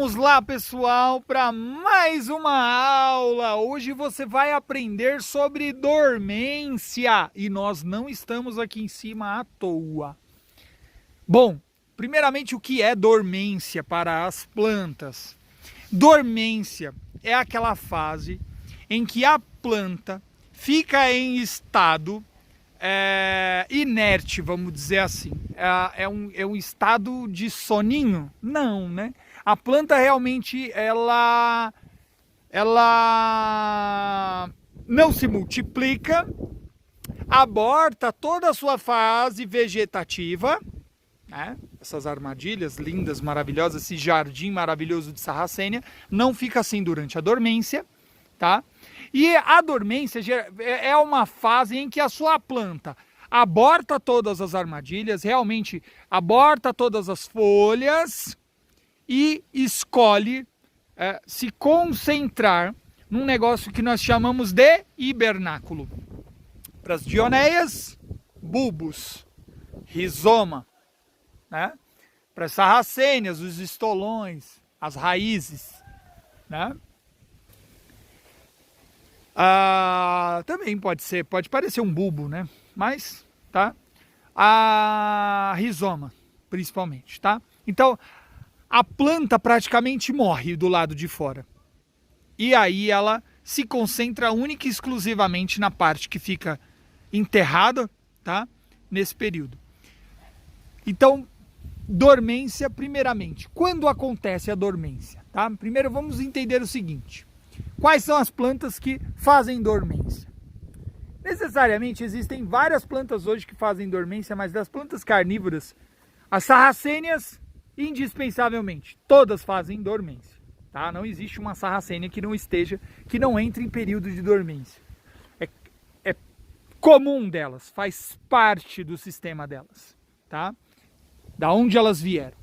Vamos lá, pessoal, para mais uma aula. Hoje você vai aprender sobre dormência e nós não estamos aqui em cima à toa. Bom, primeiramente, o que é dormência para as plantas? Dormência é aquela fase em que a planta fica em estado inerte, vamos dizer assim. É um estado de soninho? Não, né? A planta realmente ela não se multiplica, aborta toda a sua fase vegetativa, né? Essas armadilhas lindas, maravilhosas, esse jardim maravilhoso de Sarracenia, não fica assim durante a dormência, tá? E a dormência é uma fase em que a sua planta aborta todas as armadilhas, realmente aborta todas as folhas e escolhe se concentrar num negócio que nós chamamos de hibernáculo. Para as dioneias, bulbos, rizoma, né? Para as sarracênias, os estolões, as raízes, né? Também pode parecer um bulbo, né? Mas, tá? A rizoma, principalmente, tá? Então, a planta praticamente morre do lado de fora. E aí ela se concentra única e exclusivamente na parte que fica enterrada, tá? Nesse período. Então, dormência, primeiramente. Quando acontece a dormência, tá? Primeiro vamos entender o seguinte. Quais são as plantas que fazem dormência? Necessariamente existem várias plantas hoje que fazem dormência, mas das plantas carnívoras, as sarracênias, indispensavelmente, todas fazem dormência, tá? Não existe uma sarracênia que não entre em período de dormência. É comum delas, faz parte do sistema delas, tá? Da onde elas vieram.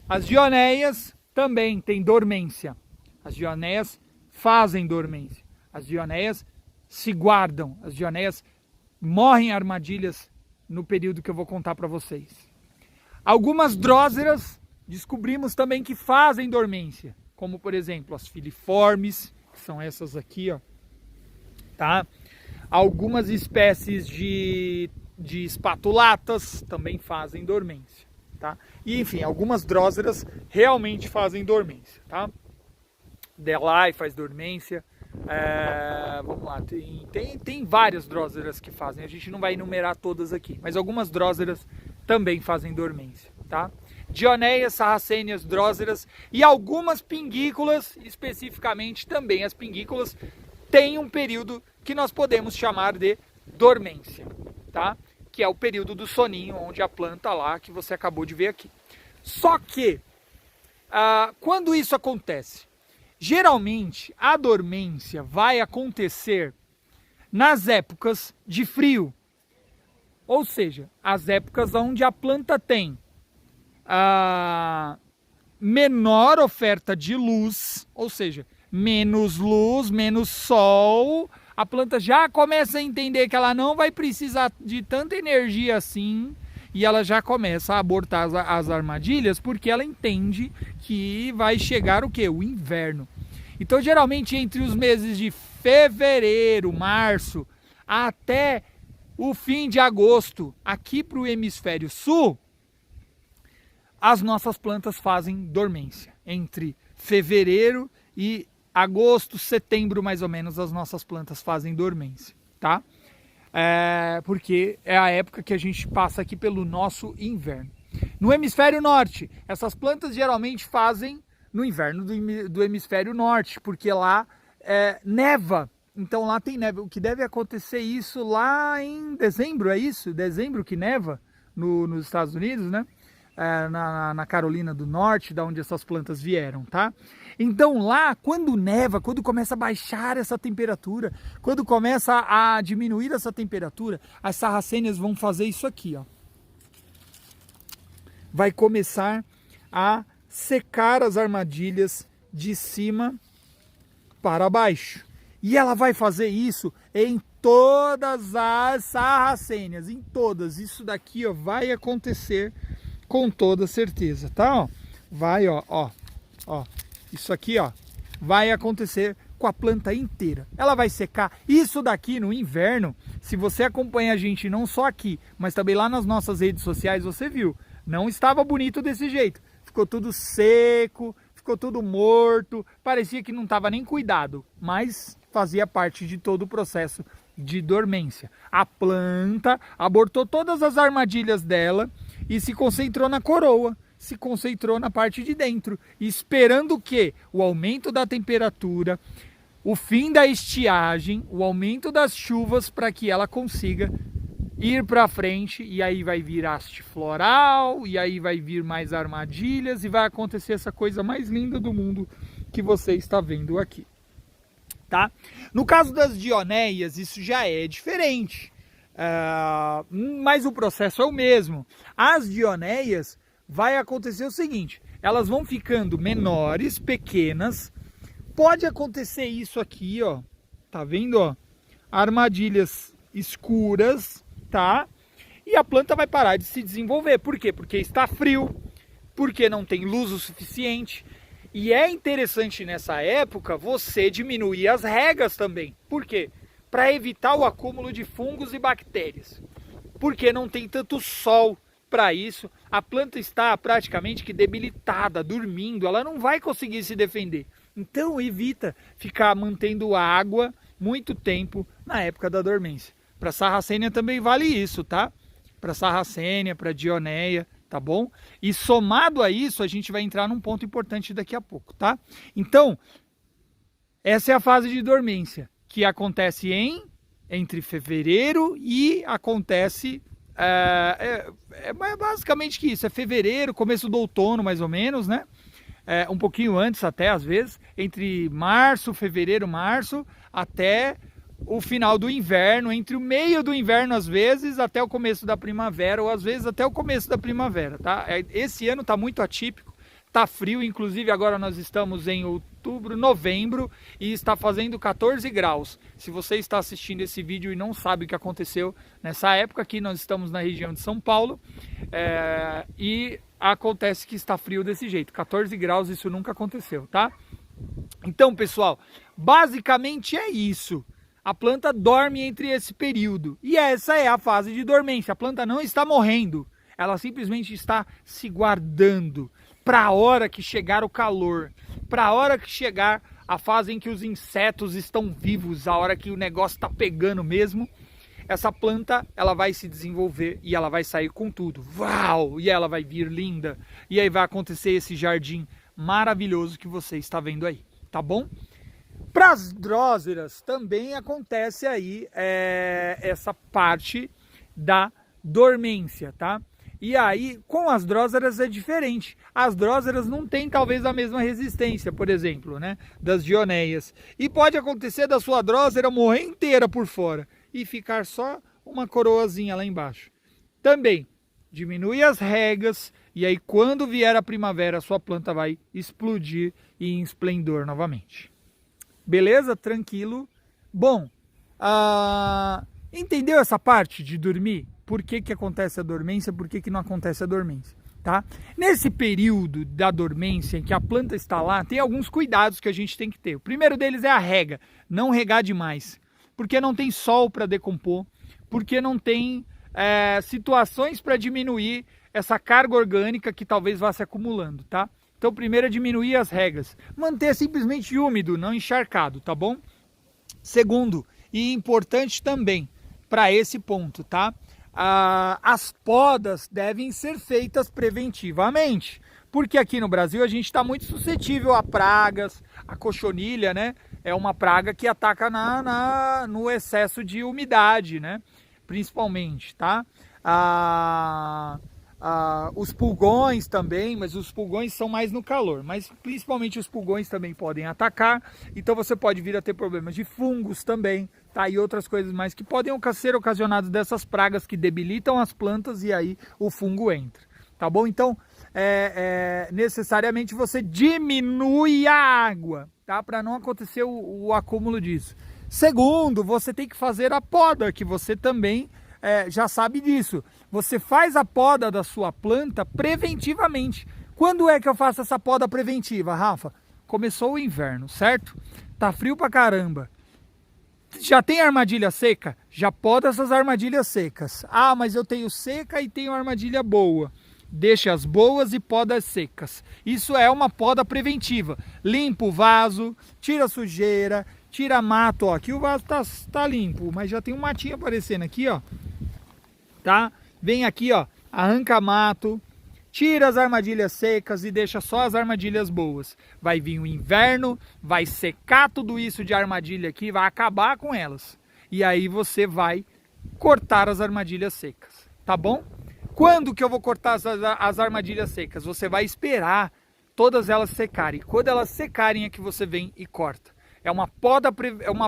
As dioneias também têm dormência. As dioneias fazem dormência. As dioneias se guardam. As dioneias morrem em armadilhas no período que eu vou contar para vocês. Algumas dróseras descobrimos também que fazem dormência, como por exemplo as filiformes, que são essas aqui, ó, tá? Algumas espécies de espatulatas também fazem dormência, tá? E enfim, algumas dróseras realmente fazem dormência, tá? Delay faz dormência, vamos lá, tem várias dróseras que fazem, a gente não vai enumerar todas aqui, mas algumas dróseras também fazem dormência, tá? Dioneias, sarracênias, dróseras e algumas pinguícolas, especificamente também as pinguícolas, têm um período que nós podemos chamar de dormência, tá? Que é o período do soninho, onde a planta lá que você acabou de ver aqui. Só que, quando isso acontece? Geralmente, a dormência vai acontecer nas épocas de frio. Ou seja, as épocas onde a planta tem menor oferta de luz, ou seja, menos luz, menos sol, a planta já começa a entender que ela não vai precisar de tanta energia assim, e ela já começa a abortar as armadilhas, porque ela entende que vai chegar o quê? O inverno. Então, geralmente, entre os meses de fevereiro, março, até o fim de agosto, aqui para o hemisfério sul, as nossas plantas fazem dormência. Entre fevereiro e agosto, setembro, mais ou menos, as nossas plantas fazem dormência, tá? Porque é a época que a gente passa aqui pelo nosso inverno. No hemisfério norte, essas plantas geralmente fazem no inverno do hemisfério norte, porque lá neva. Então lá tem neve. O que deve acontecer isso lá em dezembro, é isso? Dezembro que neva nos Estados Unidos, né? Na Carolina do Norte, da onde essas plantas vieram, tá? Então lá, quando neva, quando começa a baixar essa temperatura, quando começa a diminuir essa temperatura, as sarracênias vão fazer isso aqui, ó. Vai começar a secar as armadilhas de cima para baixo. E ela vai fazer isso em todas as sarracênias, em todas. Isso daqui, ó, vai acontecer com toda certeza, tá? Ó, vai, ó, Ó, isso aqui, ó, vai acontecer com a planta inteira. Ela vai secar. Isso daqui no inverno, se você acompanha a gente não só aqui, mas também lá nas nossas redes sociais, você viu. Não estava bonito desse jeito. Ficou tudo seco, ficou tudo morto, parecia que não estava nem cuidado, mas fazia parte de todo o processo de dormência. A planta abortou todas as armadilhas dela e se concentrou na coroa, se concentrou na parte de dentro, esperando o quê? O aumento da temperatura, o fim da estiagem, o aumento das chuvas para que ela consiga ir para frente, e aí vai vir haste floral, e aí vai vir mais armadilhas e vai acontecer essa coisa mais linda do mundo que você está vendo aqui. Tá? No caso das dioneias, isso já é diferente, mas o processo é o mesmo. As dioneias vai acontecer o seguinte, elas vão ficando menores, pequenas, pode acontecer isso aqui, ó, tá vendo, ó, armadilhas escuras, tá? E a planta vai parar de se desenvolver, por quê? Porque está frio, porque não tem luz o suficiente. E é interessante nessa época você diminuir as regas também. Por quê? Para evitar o acúmulo de fungos e bactérias. Porque não tem tanto sol para isso. A planta está praticamente que debilitada, dormindo. Ela não vai conseguir se defender. Então evita ficar mantendo água muito tempo na época da dormência. Para Sarracenia também vale isso, tá? Para Sarracenia, para Dioneia. Tá bom? E somado a isso, a gente vai entrar num ponto importante daqui a pouco, tá? Então, essa é a fase de dormência, que acontece entre fevereiro e acontece... É basicamente que isso, é fevereiro, começo do outono, mais ou menos, né? Um pouquinho antes até, às vezes, entre março, fevereiro, março, até o final do inverno, entre o meio do inverno às vezes até o começo da primavera, ou às vezes até o começo da primavera, tá? Esse ano tá muito atípico, tá frio, inclusive agora nós estamos em outubro, novembro e está fazendo 14 graus. Se você está assistindo esse vídeo e não sabe o que aconteceu nessa época, aqui nós estamos na região de São Paulo e acontece que está frio desse jeito, 14 graus, isso nunca aconteceu, tá? Então, pessoal, basicamente é isso. A planta dorme entre esse período. E essa é a fase de dormência. A planta não está morrendo. Ela simplesmente está se guardando para a hora que chegar o calor. Para a hora que chegar a fase em que os insetos estão vivos. A hora que o negócio está pegando mesmo. Essa planta, ela vai se desenvolver e ela vai sair com tudo. Uau! E ela vai vir linda. E aí vai acontecer esse jardim maravilhoso que você está vendo aí. Tá bom? Para as dróseras também acontece aí essa parte da dormência, tá? E aí com as dróseras é diferente. As dróseras não têm talvez a mesma resistência, por exemplo, né, das dioneias. E pode acontecer da sua drósera morrer inteira por fora e ficar só uma coroazinha lá embaixo. Também diminui as regas e aí quando vier a primavera a sua planta vai explodir em esplendor novamente. Beleza? Tranquilo. Bom, entendeu essa parte de dormir? Por que que acontece a dormência? Por que que não acontece a dormência? Tá? Nesse período da dormência em que a planta está lá, tem alguns cuidados que a gente tem que ter. O primeiro deles é a rega. Não regar demais. Porque não tem sol para decompor. Porque não tem situações para diminuir essa carga orgânica que talvez vá se acumulando, tá? Então, primeiro é diminuir as regas. Manter simplesmente úmido, não encharcado, tá bom? Segundo, e importante também para esse ponto, tá? As podas devem ser feitas preventivamente. Porque aqui no Brasil a gente está muito suscetível a pragas, a cochonilha, né? É uma praga que ataca no excesso de umidade, né? Principalmente, tá? Os pulgões também, mas os pulgões são mais no calor, mas principalmente os pulgões também podem atacar, então você pode vir a ter problemas de fungos também, tá? E outras coisas mais que podem ser ocasionadas dessas pragas que debilitam as plantas e aí o fungo entra, tá bom? Então, necessariamente você diminui a água, tá? Para não acontecer o acúmulo disso. Segundo, você tem que fazer a poda, que você também já sabe disso. Você faz a poda da sua planta preventivamente. Quando é que eu faço essa poda preventiva, Rafa? Começou o inverno, certo? Tá frio pra caramba. Já tem armadilha seca? Já poda essas armadilhas secas. Ah, mas eu tenho seca e tenho armadilha boa. Deixa as boas e poda as secas. Isso é uma poda preventiva. Limpa o vaso, tira a sujeira, tira mato. Ó, aqui o vaso tá limpo, mas já tem um matinho aparecendo aqui, ó. Tá? Vem aqui, ó, arranca mato, tira as armadilhas secas e deixa só as armadilhas boas. Vai vir o inverno, vai secar tudo isso de armadilha aqui, vai acabar com elas. E aí você vai cortar as armadilhas secas, tá bom? Quando que eu vou cortar as armadilhas secas? Você vai esperar todas elas secarem. Quando elas secarem é que você vem e corta. É uma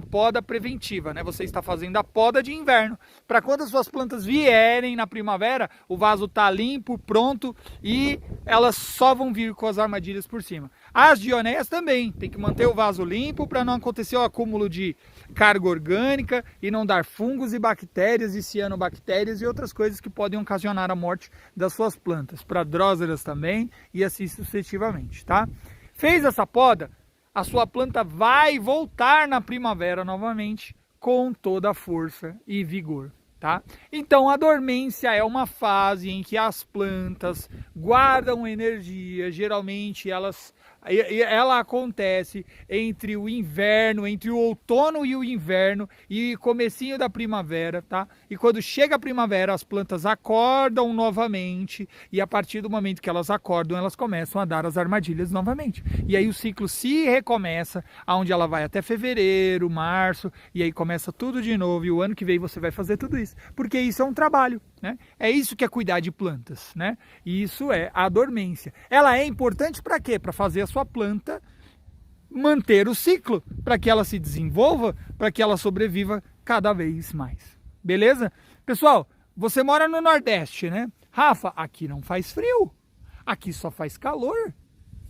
poda preventiva, né? Você está fazendo a poda de inverno. Para quando as suas plantas vierem na primavera, o vaso tá limpo, pronto e elas só vão vir com as armadilhas por cima. As dioneias também, tem que manter o vaso limpo para não acontecer o acúmulo de carga orgânica e não dar fungos e bactérias e cianobactérias e outras coisas que podem ocasionar a morte das suas plantas. Para dróseras também e assim sucessivamente, tá? Fez essa poda? A sua planta vai voltar na primavera novamente com toda a força e vigor, tá? Então a dormência é uma fase em que as plantas guardam energia, geralmente ela acontece entre o inverno, entre o outono e o inverno e comecinho da primavera, tá? E quando chega a primavera, as plantas acordam novamente e a partir do momento que elas acordam, elas começam a dar as armadilhas novamente. E aí o ciclo se recomeça, onde ela vai até fevereiro, março, e aí começa tudo de novo e o ano que vem você vai fazer tudo isso, porque isso é um trabalho, né? É isso que é cuidar de plantas, né? E isso é a dormência. Ela é importante para quê? Para fazer a sua planta manter o ciclo, para que ela se desenvolva, para que ela sobreviva cada vez mais. Beleza? Pessoal, você mora no Nordeste, né? Rafa, aqui não faz frio. Aqui só faz calor.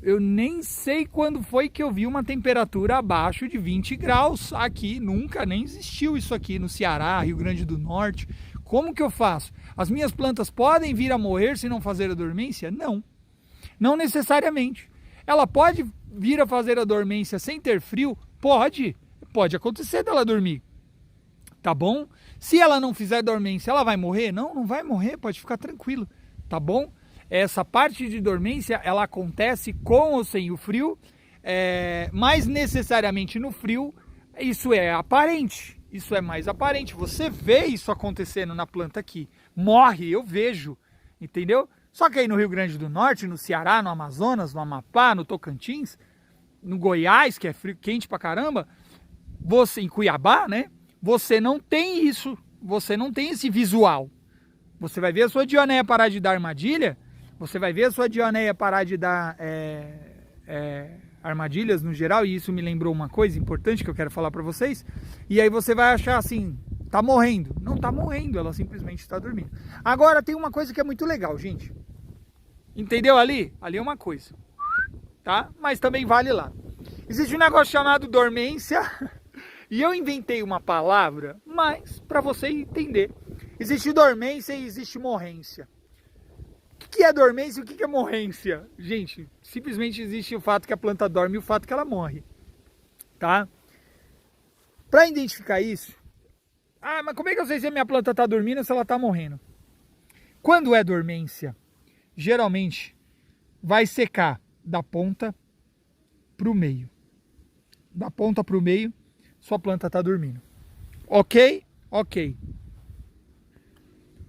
Eu nem sei quando foi que eu vi uma temperatura abaixo de 20 graus aqui. Nunca nem existiu isso aqui no Ceará, Rio Grande do Norte. Como que eu faço? As minhas plantas podem vir a morrer se não fazer a dormência? Não. Não necessariamente. Ela pode vir a fazer a dormência sem ter frio? Pode. Pode acontecer dela dormir. Tá bom? Se ela não fizer dormência, ela vai morrer? Não, não vai morrer. Pode ficar tranquilo. Tá bom? Essa parte de dormência, ela acontece com ou sem o frio. Mas necessariamente no frio, isso é aparente. Isso é mais aparente. Você vê isso acontecendo na planta aqui. Morre, eu vejo. Entendeu? Só que aí no Rio Grande do Norte, no Ceará, no Amazonas, no Amapá, no Tocantins, no Goiás, que é frio, quente pra caramba, você em Cuiabá, né? Você não tem isso. Você não tem esse visual. Você vai ver a sua dioneia parar de dar armadilha. Você vai ver a sua dioneia parar de dar armadilhas no geral, e isso me lembrou uma coisa importante que eu quero falar para vocês, e aí você vai achar assim, tá morrendo. Não tá morrendo, ela simplesmente está dormindo. Agora tem uma coisa que é muito legal, gente. Entendeu ali? Ali é uma coisa, tá? Mas também vale lá. Existe um negócio chamado dormência, e eu inventei uma palavra, mas para você entender. Existe dormência e existe morrência. O que é dormência e o que é morrência? Gente, simplesmente existe o fato que a planta dorme e o fato que ela morre, tá? Para identificar isso, mas como é que eu sei se a minha planta está dormindo ou se ela está morrendo? Quando é dormência, geralmente vai secar da ponta para o meio. Da ponta para o meio, sua planta está dormindo. Ok? Ok.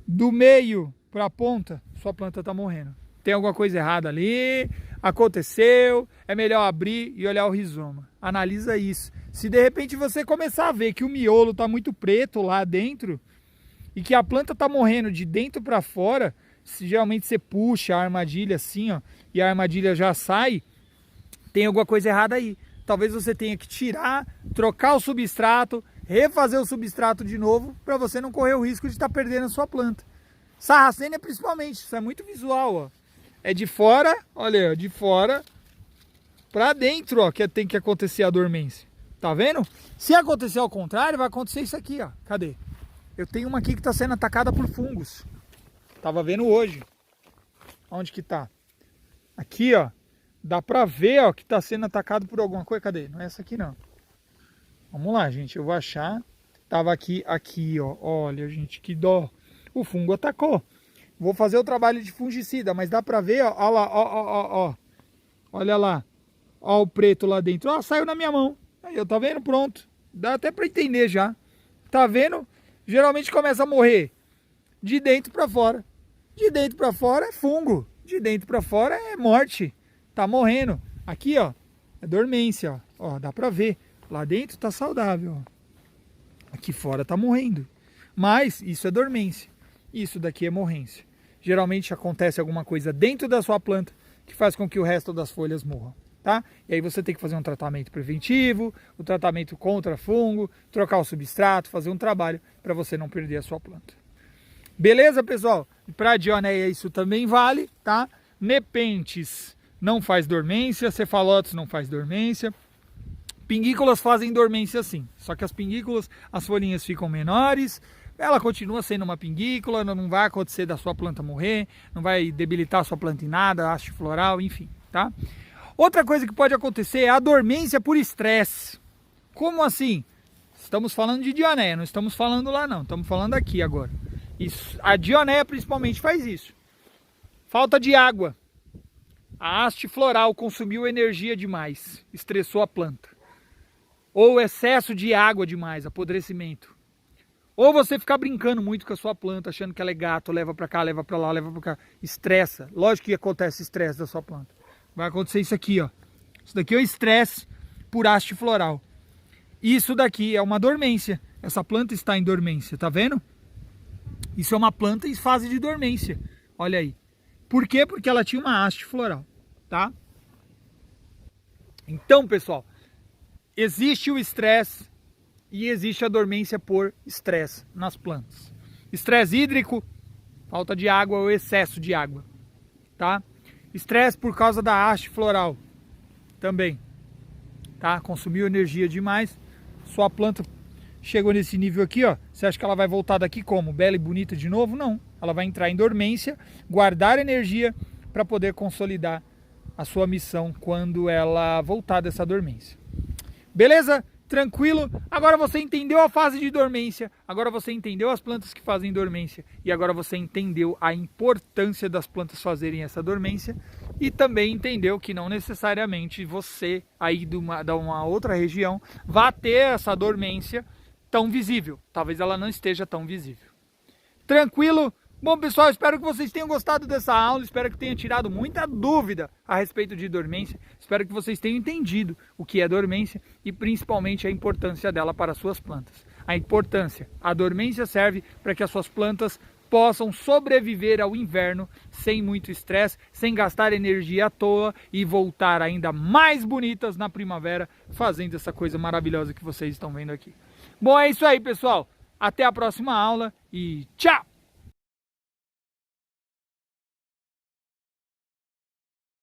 Do meio para a ponta, sua planta está morrendo. Tem alguma coisa errada ali, aconteceu, é melhor abrir e olhar o rizoma. Analisa isso. Se de repente você começar a ver que o miolo está muito preto lá dentro e que a planta está morrendo de dentro para fora, se geralmente você puxa a armadilha assim, ó, e a armadilha já sai, tem alguma coisa errada aí. Talvez você tenha que tirar, trocar o substrato, refazer o substrato de novo, para você não correr o risco de estar perdendo a sua planta. Sarracenia principalmente, isso é muito visual, ó. É de fora, olha, de fora para dentro, ó, que tem que acontecer a dormência. Tá vendo? Se acontecer ao contrário, vai acontecer isso aqui, ó. Cadê? Eu tenho uma aqui que está sendo atacada por fungos. Tava vendo hoje. Onde que tá? Aqui, ó, dá pra ver, ó, que tá sendo atacado por alguma coisa. Cadê? Não é essa aqui, não. Vamos lá, gente, eu vou achar. Tava aqui, ó. Olha, gente, que dó. O fungo atacou. Vou fazer o trabalho de fungicida, mas dá pra ver, ó. Olha lá, ó. Olha lá. Ó o preto lá dentro. Ó, saiu na minha mão. Aí, eu tá vendo? Pronto. Dá até pra entender já. Tá vendo? Geralmente começa a morrer de dentro pra fora. De dentro pra fora é fungo. De dentro pra fora é morte. Tá morrendo. Aqui, ó, é dormência, ó. Ó, dá pra ver. Lá dentro tá saudável, ó. Aqui fora tá morrendo. Mas isso é dormência. Isso daqui é morrência. Geralmente acontece alguma coisa dentro da sua planta que faz com que o resto das folhas morram, tá? E aí você tem que fazer um tratamento preventivo, o tratamento contra fungo, trocar o substrato, fazer um trabalho para você não perder a sua planta. Beleza, pessoal? Para Dionéia isso também vale, tá? Nepentes não faz dormência, cefalotes não faz dormência. Pinguículas fazem dormência sim, só que as pinguículas, as folhinhas ficam menores, ela continua sendo uma pinguícula, não vai acontecer da sua planta morrer, não vai debilitar a sua planta em nada, haste floral, enfim, tá? Outra coisa que pode acontecer é a dormência por estresse. Como assim? Estamos falando de Dionéia, não estamos falando lá não, estamos falando aqui agora. Isso, a Dionéia principalmente faz isso. Falta de água. A haste floral consumiu energia demais, estressou a planta. Ou excesso de água demais, apodrecimento. Ou você ficar brincando muito com a sua planta, achando que ela é gato, leva para cá, leva para lá, leva para cá. Estressa. Lógico que acontece estresse da sua planta. Vai acontecer isso aqui, ó. Isso daqui é o estresse por haste floral. Isso daqui é uma dormência. Essa planta está em dormência, tá vendo? Isso é uma planta em fase de dormência. Olha aí. Por quê? Porque ela tinha uma haste floral, tá? Então, pessoal, existe o estresse e existe a dormência por estresse nas plantas. Estresse hídrico, falta de água ou excesso de água, tá? Estresse por causa da haste floral, também, tá? Consumiu energia demais, sua planta chegou nesse nível aqui, ó. Você acha que ela vai voltar daqui como? Bela e bonita de novo? Não. Ela vai entrar em dormência, guardar energia para poder consolidar a sua missão quando ela voltar dessa dormência. Beleza? Tranquilo? Agora você entendeu a fase de dormência, agora você entendeu as plantas que fazem dormência e agora você entendeu a importância das plantas fazerem essa dormência e também entendeu que não necessariamente você aí de uma outra região vai ter essa dormência tão visível. Talvez ela não esteja tão visível. Tranquilo? Bom, pessoal, espero que vocês tenham gostado dessa aula, espero que tenha tirado muita dúvida a respeito de dormência, espero que vocês tenham entendido o que é dormência e principalmente a importância dela para as suas plantas. A dormência serve para que as suas plantas possam sobreviver ao inverno sem muito estresse, sem gastar energia à toa e voltar ainda mais bonitas na primavera, fazendo essa coisa maravilhosa que vocês estão vendo aqui. Bom, é isso aí, pessoal. Até a próxima aula e tchau!